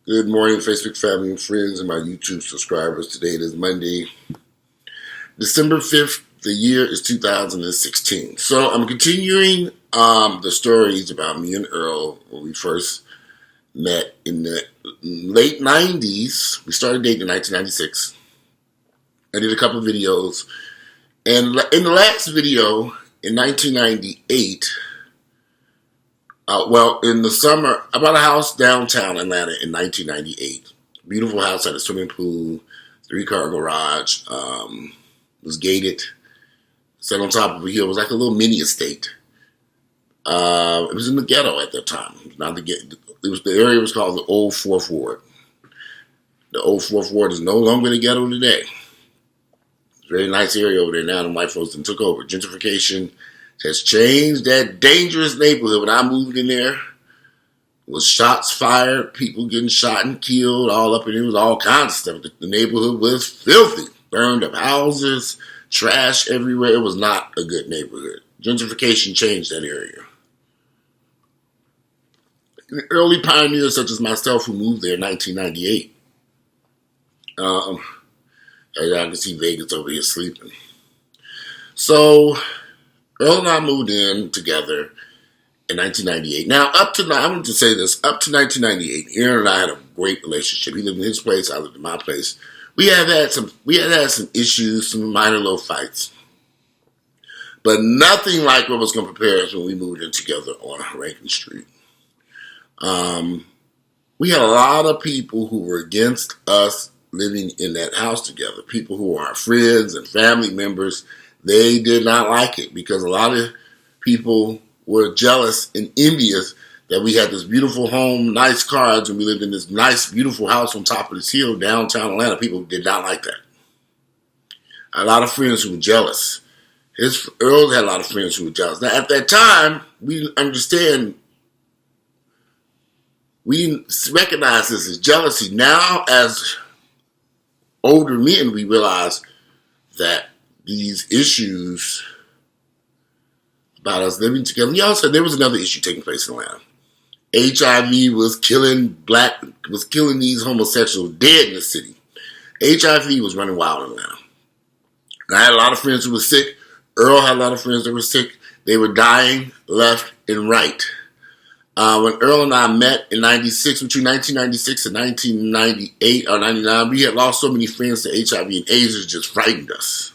Good morning, Facebook family and friends and my YouTube subscribers. Today it is Monday, December 5th. The year is 2016. So I'm continuing the stories about me and Earl when we first met in the late 90s. We started dating in 1996. I did a couple of videos. And in the last video, in 1998, in the summer, I bought a house downtown Atlanta in 1998. Beautiful house, had a swimming pool, 3-car garage, was gated, sat on top of a hill. It was like a little mini estate. It was in the ghetto at that time. The area was called the Old Fourth Ward. The Old Fourth Ward is no longer the ghetto today. It's a very nice area over there now, and white folks took over. Gentrification has changed that dangerous neighborhood. When I moved in there, was shots fired, people getting shot and killed, all up in it. It was all kinds of stuff. The neighborhood was filthy. Burned up houses, trash everywhere. It was not a good neighborhood. Gentrification changed that area. The early pioneers such as myself who moved there in 1998. As y'all can see Vegas over here sleeping. So Earl and I moved in together in 1998. Now, I want to say this, up to 1998, Earl and I had a great relationship. He lived in his place, I lived in my place. We had had some issues, some minor little fights. But nothing like what was going to prepare us when we moved in together on Rankin Street. We had a lot of people who were against us living in that house together. People who were our friends and family members. They did not like it because a lot of people were jealous and envious that we had this beautiful home, nice cars, and we lived in this nice, beautiful house on top of this hill downtown Atlanta. People did not like that. A lot of friends who were jealous. Earl had a lot of friends who were jealous. Now, at that time, we didn't understand. We didn't recognize this as jealousy. Now, as older men, we realize that these issues about us living together. And also, there was another issue taking place in Atlanta. HIV was killing these homosexuals dead in the city. HIV was running wild in Atlanta. I had a lot of friends who were sick. Earl had a lot of friends that were sick. They were dying left and right. When Earl and I met in 96, between 1996 and 1998 or 99, we had lost so many friends to HIV and AIDS, it just frightened us.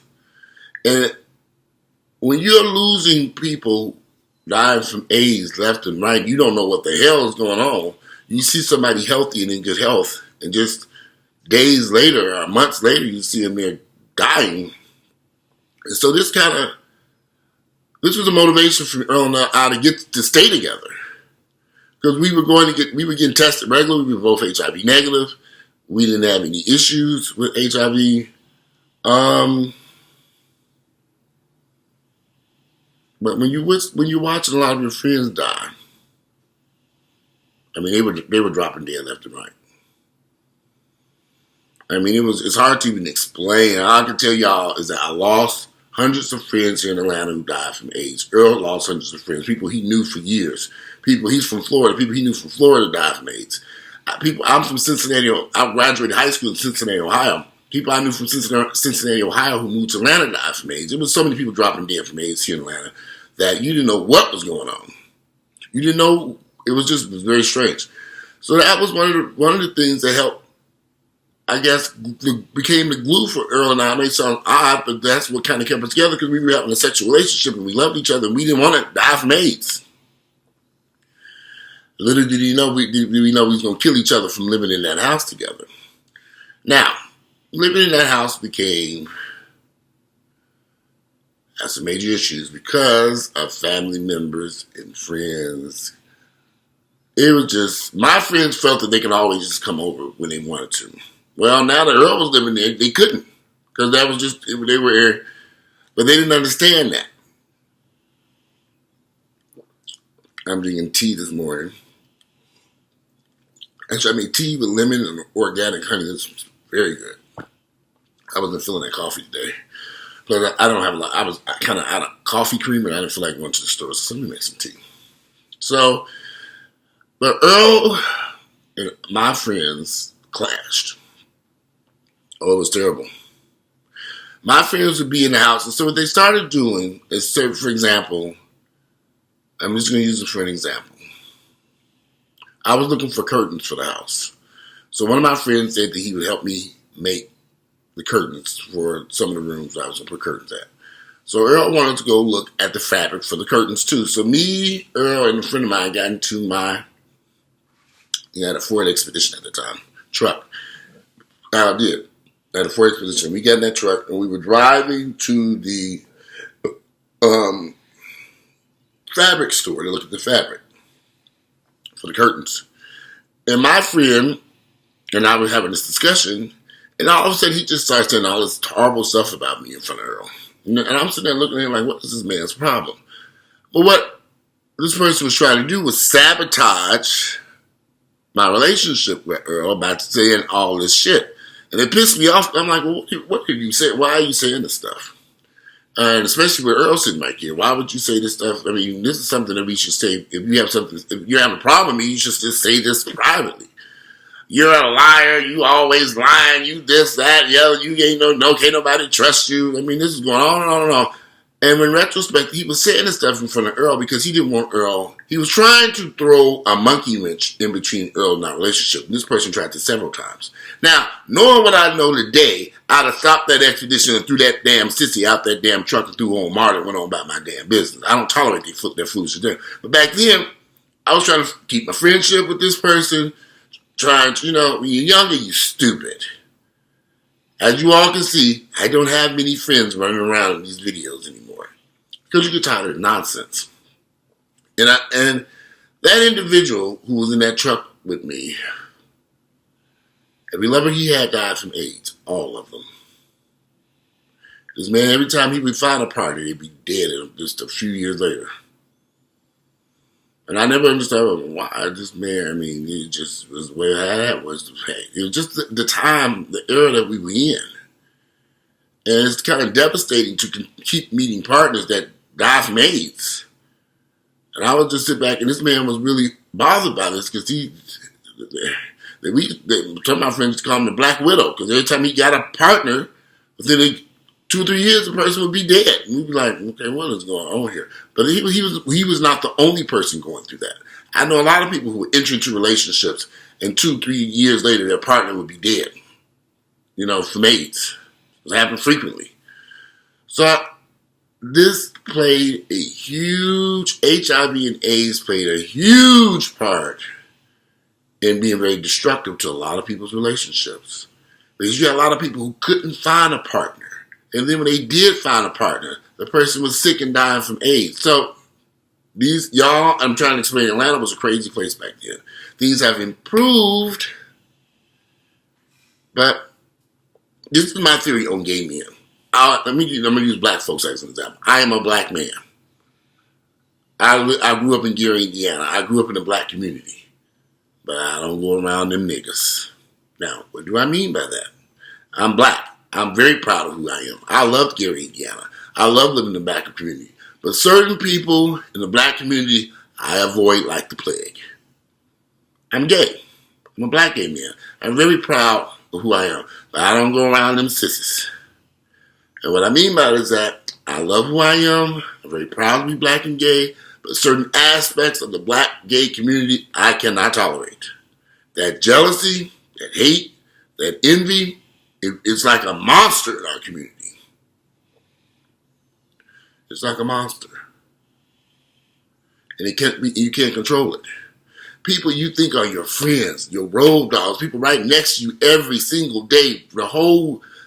And when you're losing people dying from AIDS left and right, you don't know what the hell is going on. You see somebody healthy and in good health, and just days later or months later, you see them there dying. And so this was a motivation for Earl and I to get to stay together. Because we were getting tested regularly. We were both HIV negative. We didn't have any issues with HIV. But when you're watching a lot of your friends die, I mean, they were dropping dead left and right. I mean, it's hard to even explain. All I can tell y'all is that I lost hundreds of friends here in Atlanta who died from AIDS. Earl lost hundreds of friends, people he knew for years. He's from Florida. People he knew from Florida died from AIDS. I'm from Cincinnati. I graduated high school in Cincinnati, Ohio. People I knew from Cincinnati, Ohio who moved to Atlanta died from AIDS. There was so many people dropping dead from AIDS here in Atlanta that you didn't know what was going on. You didn't know. It was very strange. So that was one of the things that helped, I guess, became the glue for Earl and I. It may sound odd, but that's what kind of kept us together because we were having a sexual relationship and we loved each other and we didn't want to die from AIDS. Little did we know we was going to kill each other from living in that house together. Now, living in that house had some major issues because of family members and friends. It was just, my friends felt that they could always just come over when they wanted to. Well, now that Earl was living there, they couldn't. Because that was just, they were, but they didn't understand that. I'm drinking tea this morning. Actually, I made tea with lemon and organic honey. It's very good. I wasn't feeling that coffee today. But I don't have a lot. I was kind of out of coffee cream and I didn't feel like going to the store. So let me make some tea. So, but Earl and my friends clashed. Oh, it was terrible. My friends would be in the house, and so what they started doing is, say, for example, I'm just going to use it for an example. I was looking for curtains for the house. So one of my friends said that he would help me make the curtains for some of the rooms I was going to put curtains at. So Earl wanted to go look at the fabric for the curtains too. So me, Earl, and a friend of mine got into he had a Ford Expedition at the time, truck. I did. I had a Ford Expedition. We got in that truck and we were driving to the fabric store to look at the fabric for the curtains. And my friend and I were having this discussion, and all of a sudden he just starts saying all this horrible stuff about me in front of Earl. And I'm sitting there looking at him like, what is this man's problem? But what this person was trying to do was sabotage my relationship with Earl by saying all this shit. And it pissed me off. I'm like, well, what did you say? Why are you saying this stuff? And especially with Earl sitting right here, why would you say this stuff? I mean, this is something that we should say. If you have a problem with me, you should just say this privately. You're a liar. You always lying. You this, that, yeah. You ain't can't nobody trust you. I mean, this is going on and on and on. And in retrospect, he was saying this stuff in front of Earl because he didn't want Earl. He was trying to throw a monkey wrench in between Earl and our relationship. And this person tried to several times. Now, knowing what I know today, I'd have stopped that expedition and threw that damn sissy out that damn truck and threw on Martin and went on about my damn business. I don't tolerate their foolishness. But back then, I was trying to keep my friendship with this person. Trying to, when you're younger, you're stupid. As you all can see, I don't have many friends running around in these videos anymore. Because you get tired of the nonsense. And that individual who was in that truck with me, every lover he had died from AIDS. All of them. Because, man, every time he would find a partner, they'd be dead just a few years later. And I never understood why this man, I mean, it just was the way that was. It was just the time, the era that we were in. And it's kind of devastating to keep meeting partners that die from AIDS. And I would just sit back, and this man was really bothered by this because some of my friends call him the Black Widow, because every time he got a partner, within 2 or 3 years, the person would be dead. And we'd be like, okay, what is going on here? But he was not the only person going through that. I know a lot of people who would enter into relationships, and 2 or 3 years later, their partner would be dead, from AIDS. It happened frequently. So this played a huge, HIV and AIDS played a huge part in being very destructive to a lot of people's relationships. Because you had a lot of people who couldn't find a partner. And then when they did find a partner, the person was sick and dying from AIDS. So I'm trying to explain, Atlanta was a crazy place back then. Things have improved, but this is my theory on gay men. I'm going to use black folks as an example. I am a black man. I grew up in Gary, Indiana. I grew up in a black community. But I don't go around them niggas. Now, what do I mean by that? I'm black. I'm very proud of who I am. I love Gary, Indiana. I love living in the black community. But certain people in the black community, I avoid like the plague. I'm gay. I'm a black gay man. I'm very proud of who I am. But I don't go around them sissies. And what I mean by it is that I love who I am. I'm very proud to be black and gay. But certain aspects of the black gay community, I cannot tolerate. That jealousy, that hate, that envy, it's like a monster in our community. It's like a monster. And you can't control it. People you think are your friends, your road dogs, people right next to you every single day,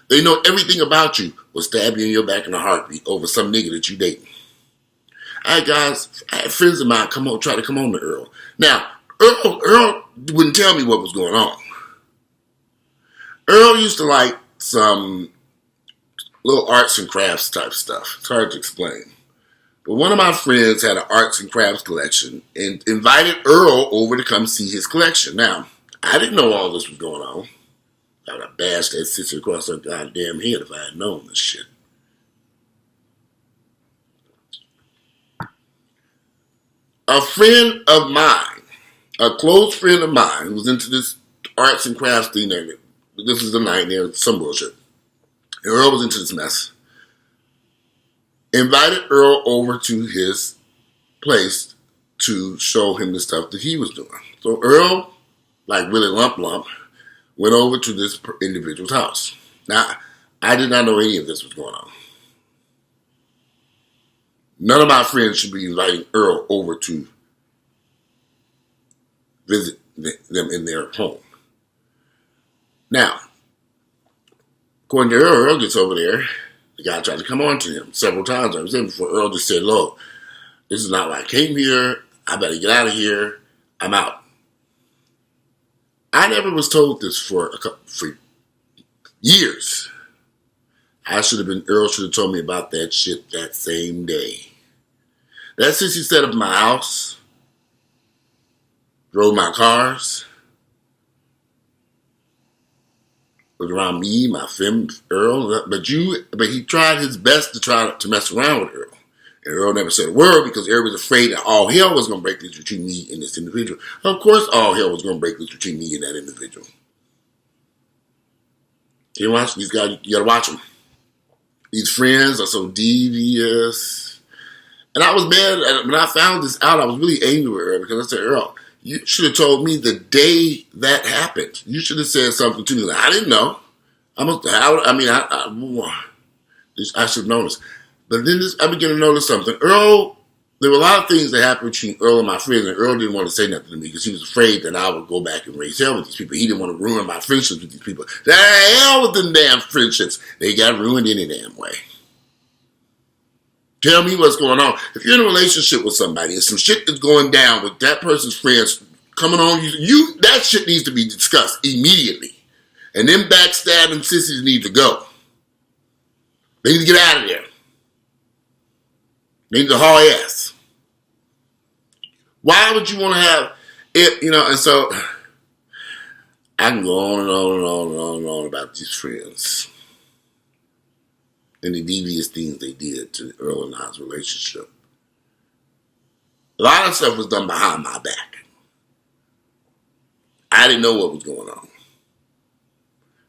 they know everything about you, will stab you in your back in a heartbeat over some nigga that you dating. I had friends of mine try to come on to Earl. Now, Earl wouldn't tell me what was going on. Earl used to like some little arts and crafts type stuff. It's hard to explain. But one of my friends had an arts and crafts collection and invited Earl over to come see his collection. Now, I didn't know all this was going on. I would have bashed that sister across her goddamn head if I had known this shit. A friend of mine A close friend of mine who was into this arts and crafts thing. This was the night there, some bullshit. And Earl was into this mess. Invited Earl over to his place to show him the stuff that he was doing. So Earl, like Willie Lump, went over to this individual's house. Now, I did not know any of this was going on. None of my friends should be inviting Earl over to visit them in their home. Now, according to Earl gets over there, the guy tried to come on to him several times. I was in before Earl just said, "Look, this is not why I came here. I better get out of here. I'm out." I never was told this for years. Earl should have told me about that shit that same day. That since he set up my house, drove my cars, was around me, my friend Earl, but he tried his best to mess around with Earl. And Earl never said a word because Earl was afraid that all hell was going to break loose between me and this individual. Of course, all hell was going to break loose between me and that individual. You watch these guys, you got to watch them. These friends are so devious. And I was mad when I found this out. I was really angry with Earl because I said, "Earl, you should have told me the day that happened. You should have said something to me. Like, I didn't know. I should have known this." But then I began to notice something. Earl, there were a lot of things that happened between Earl and my friends, and Earl didn't want to say nothing to me because he was afraid that I would go back and raise hell with these people. He didn't want to ruin my friendships with these people. The hell with them damn friendships. They got ruined any damn way. Tell me what's going on. If you're in a relationship with somebody and some shit is going down with that person's friends coming on you, that shit needs to be discussed immediately. And them backstabbing sissies need to go. They need to get out of there. They need to haul ass. Why would you want to have it, and so I can go on and on and on and on and on about these friends and the devious things they did to Earl and I's relationship. A lot of stuff was done behind my back. I didn't know what was going on.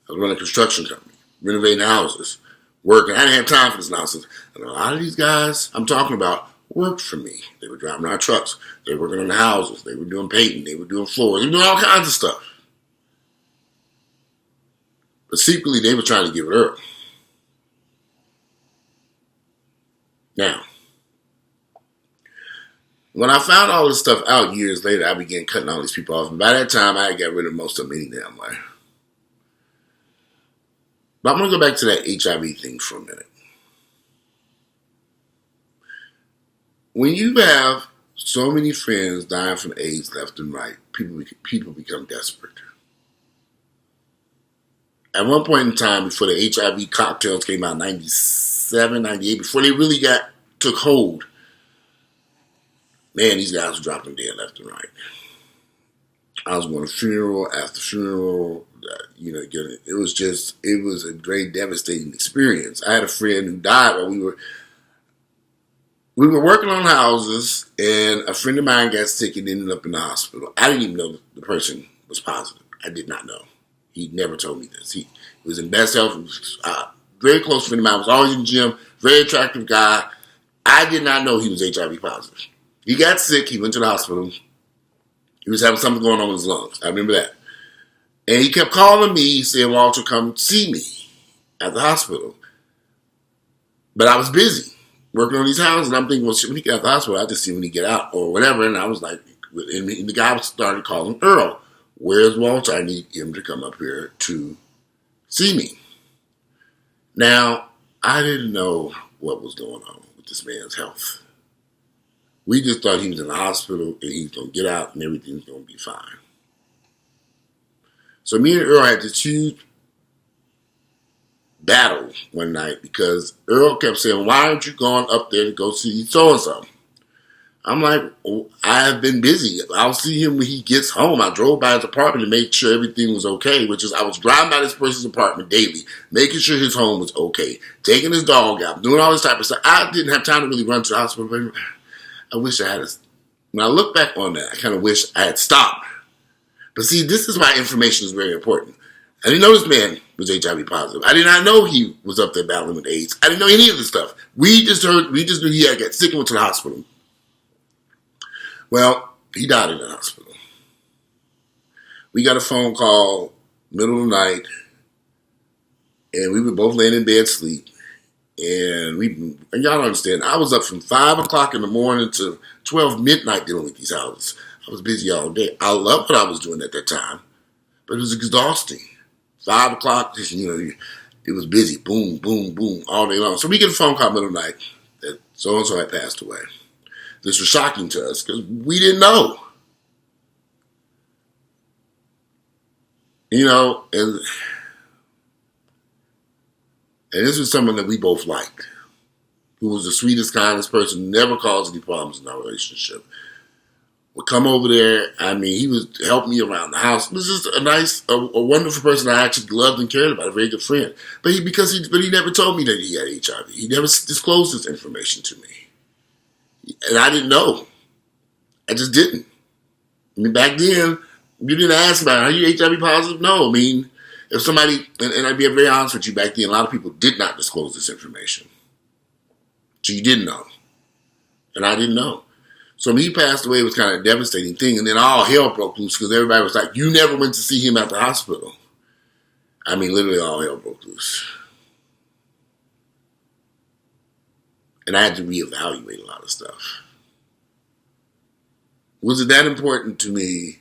I was running a construction company, renovating houses, working. I didn't have time for this nonsense. And a lot of these guys I'm talking about worked for me. They were driving our trucks. They were working on the houses. They were doing painting. They were doing floors. They were doing all kinds of stuff. But secretly, they were trying to get with Earl. Now, when I found all this stuff out years later, I began cutting all these people off. And by that time, I got rid of most of them any damn way. But I'm going to go back to that HIV thing for a minute. When you have so many friends dying from AIDS left and right, people become desperate. At one point in time, before the HIV cocktails came out in 97, 98, before they really took hold, man, these guys were dropping dead left and right. I was going to funeral after funeral. It was a very devastating experience. I had a friend who died while we were working on houses, and a friend of mine got sick and ended up in the hospital. I didn't even know the person was positive. I did not know. He never told me this. He was in best health. He was a very close friend of mine. Was always in the gym. Very attractive guy. I did not know he was HIV positive. He got sick. He went to the hospital. He was having something going on with his lungs. I remember that. And he kept calling me, saying, "Walter, come see me at the hospital." But I was busy working on these houses, and I'm thinking, well, shit, when he get out the hospital, I'll just see when he get out or whatever. And I was like, and the guy started calling Earl. "Where's Walter? I need him to come up here to see me." Now, I didn't know what was going on with this man's health. We just thought he was in the hospital and he's going to get out and everything's going to be fine. So me and Earl had this huge battle one night because Earl kept saying, "Why aren't you going up there to go see so-and-so?" I'm like, "Oh, I've been busy. I'll see him when he gets home." I drove by his apartment to make sure everything was okay, which is I was driving by this person's apartment daily, making sure his home was okay, taking his dog out, doing all this type of stuff. I didn't have time to really run to the hospital. I wish I had when I look back on that, I kind of wish I had stopped. But see, this is why information is very important. I didn't know this man was HIV positive. I did not know he was up there battling with AIDS. I didn't know any of this stuff. We just knew he had got sick and went to the hospital. Well, he died in the hospital. We got a phone call, middle of the night, and we were both laying in bed asleep. And y'all understand, I was up from 5 o'clock in the morning to 12 midnight dealing with these houses. I was busy all day. I loved what I was doing at that time, but it was exhausting. 5 o'clock, it was busy. Boom, boom, boom, all day long. So we get a phone call middle of the night that so-and-so had passed away. This was shocking to us because we didn't know. And this was someone that we both liked, who was the sweetest, kindest person, never caused any problems in our relationship. Would come over there. I mean, he would help me around the house. He was just a nice, a wonderful person I actually loved and cared about, a very good friend. But he never told me that he had HIV. He never disclosed this information to me. And I didn't know. I just didn't. I mean, back then, you didn't ask about, are you HIV positive? No. I mean, if somebody, and I'd be very honest with you, back then, a lot of people did not disclose this information. So you didn't know. And I didn't know. So when he passed away, it was kind of a devastating thing. And then all hell broke loose because everybody was like, you never went to see him at the hospital. I mean, literally all hell broke loose. And I had to reevaluate a lot of stuff. Was it that important to me?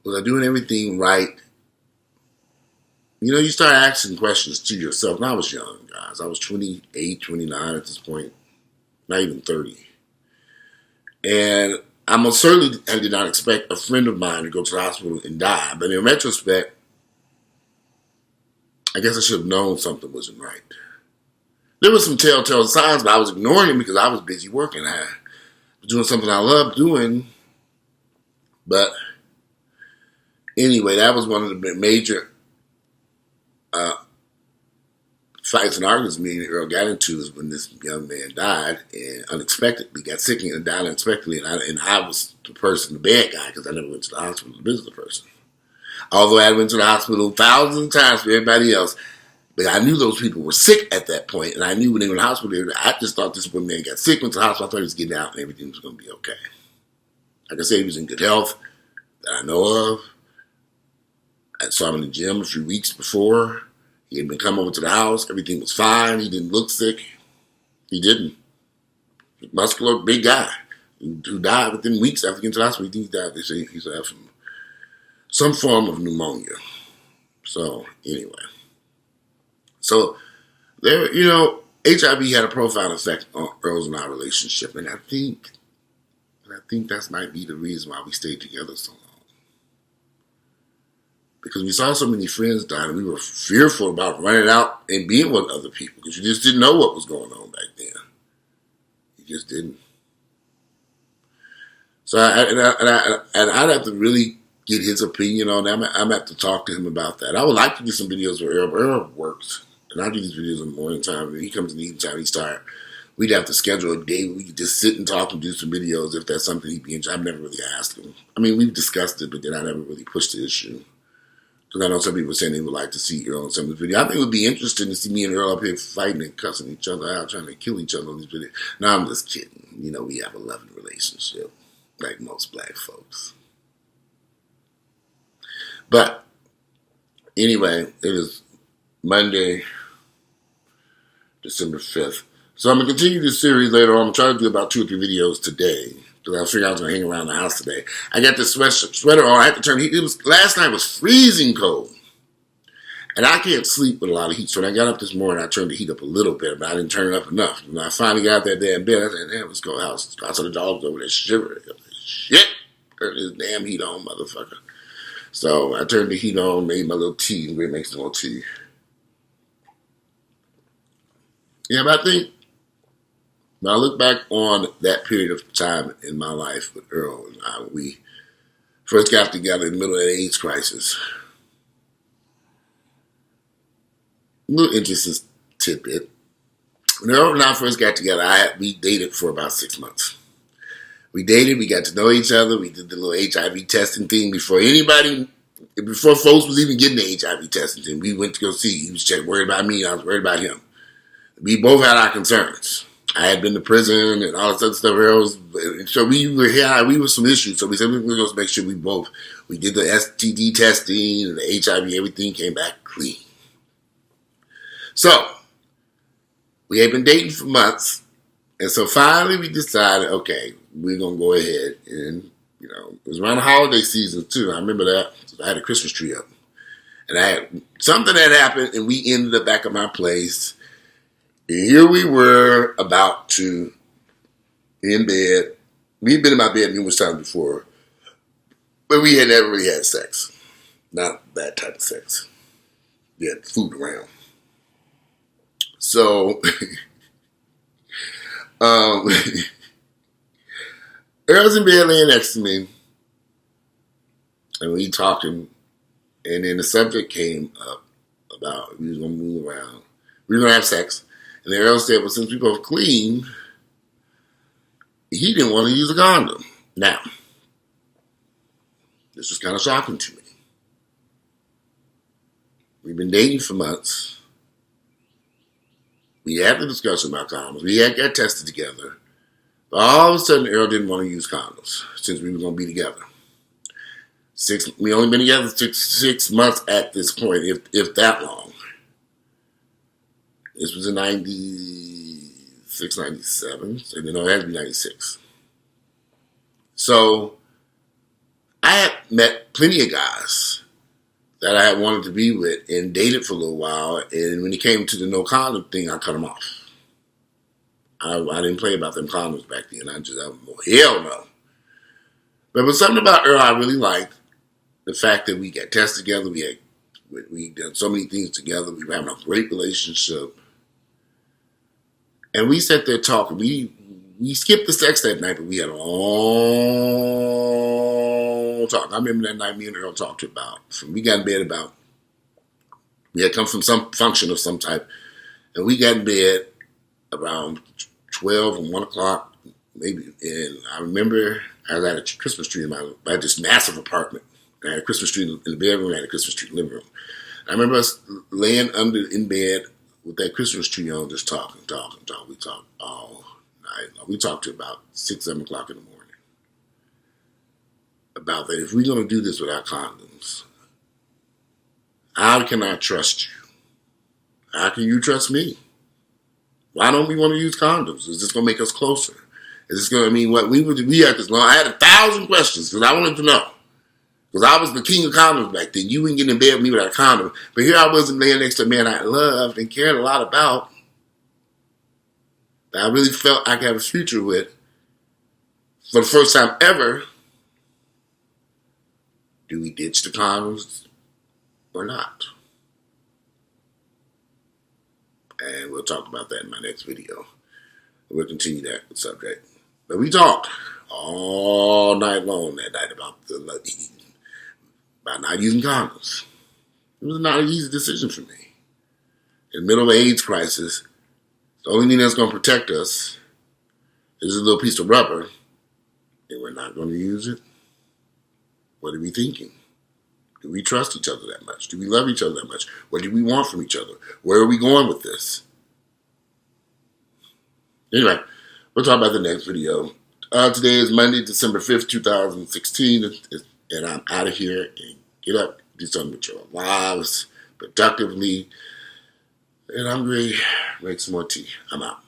Was I doing everything right? You start asking questions to yourself. And I was young, guys. I was 28, 29 at this point. Not even 30. And I most certainly did not expect a friend of mine to go to the hospital and die. But in retrospect, I guess I should have known something wasn't right. There were some telltale signs, but I was ignoring them because I was busy working. I was doing something I loved doing. But anyway, that was one of the major fights and arguments me and Earl got into is when this young man died and unexpectedly got sick and died unexpectedly. And I was the bad guy, because I never went to the hospital to visit the person. Although I went to the hospital thousands of times for everybody else. But I knew those people were sick at that point, and I knew when they were in the hospital, I just thought this one man got sick, went to the hospital, I thought he was getting out and everything was going to be okay. Like I said, he was in good health that I know of. I saw him in the gym a few weeks before. He had been coming over to the house. Everything was fine. He didn't look sick. He didn't. Muscular, big guy who died within weeks after getting to the hospital. He died. They say he's had some form of pneumonia. So, anyway. So, there, HIV had a profound effect on Earl's and our relationship. And I think that might be the reason why we stayed together so long. Because we saw so many friends die, and we were fearful about running out and being with other people, because you just didn't know what was going on back then. You just didn't. So I'd have to really get his opinion on that. I'm going to have to talk to him about that. I would like to do some videos where Earl works, and I do these videos in the morning time, and he comes in the evening time, he's tired. We'd have to schedule a day where we could just sit and talk and do some videos if that's something he'd be interested in. I've never really asked him. I mean, we've discussed it, but then I never really pushed the issue. Because I know some people saying they would like to see Earl in some of the videos. I think it would be interesting to see me and Earl up here fighting and cussing each other out, trying to kill each other on these videos. No, I'm just kidding. We have a loving relationship, like most black folks. But anyway, it is Monday, December 5th. So I'm going to continue this series later on. I'm trying to do about 2 or 3 videos today, because I figured I was going to hang around the house today. I got this sweater on. I had to turn the heat. Last night was freezing cold. And I can't sleep with a lot of heat. So when I got up this morning, I turned the heat up a little bit, but I didn't turn it up enough. When I finally got out that damn bed, I said, damn, let's go house. I saw the dogs over there shivering. I said, shit, turn this damn heat on, motherfucker. So I turned the heat on, made my little tea. Ray makes a little tea. Yeah, but I think when I look back on that period of time in my life with Earl and I, we first got together in the middle of the AIDS crisis. A little interesting tidbit. When Earl and I first got together, we dated for about 6 months. We dated. We got to know each other. We did the little HIV testing thing before folks was even getting the HIV testing thing. We went to go see. He was worried about me. I was worried about him. We both had our concerns. I had been to prison and all this other stuff else. So we were some issues. So we said we were going to make sure we did the STD testing and the HIV, everything came back clean. So we had been dating for months. And so finally we decided, okay, we're going to go ahead and, it was around the holiday season too. I remember that. I had a Christmas tree up. And I had something that happened and we ended up back at my place. And here we were about to, in bed. We'd been in my bed numerous times before, but we had never really had sex. Not that type of sex. We had food around. So, Earl's in bed laying next to me, and we talking, and then the subject came up about we was going to move around. We were going to have sex. And then Earl said, well, since we both clean, he didn't want to use a condom. Now, this was kind of shocking to me. We've been dating for months. We had the discussion about condoms. We had got tested together. But all of a sudden, Earl didn't want to use condoms since we were going to be together. We only been together 6 months at this point, if that long. This was in 96, 97. So, it had to be 96. So, I had met plenty of guys that I had wanted to be with and dated for a little while. And when it came to the no condom thing, I cut them off. I didn't play about them condoms back then. Hell no. But with something about Earl I really liked, the fact that we got tested together, we done so many things together, we were having a great relationship. And we sat there talking. We skipped the sex that night, but we had a long talk. I remember that night me and Earl talked about. We got in bed we had come from some function of some type, and we got in bed around 12 and 1 o'clock, maybe. And I remember I had a Christmas tree I had this massive apartment. I had a Christmas tree in the bedroom, I had a Christmas tree in the living room. I remember us laying in bed with that Christmas tree on, just talking. We talked all night. We talked to about 6, 7 o'clock in the morning about that. If we're going to do this without condoms, how can I trust you? How can you trust me? Why don't we want to use condoms? Is this going to make us closer? Is this going to mean what we had this long? I had 1,000 questions because I wanted to know. Because I was the king of condoms back then. You wouldn't get in bed with me without a condom. But here I was laying next to a man I loved and cared a lot about, that I really felt I could have a future with. For the first time ever, do we ditch the condoms or not? And we'll talk about that in my next video. We'll continue that subject. But we talked all night long that night about not using condoms. It was not an easy decision for me. In the middle of an AIDS crisis, the only thing that's going to protect us is a little piece of rubber, and we're not going to use it. What are we thinking? Do we trust each other that much? Do we love each other that much? What do we want from each other? Where are we going with this? Anyway, we'll talk about the next video. Today is Monday, December 5th, 2016, and I'm out of here and get up, do something with your lives productively. And I'm ready to make some more tea. I'm out.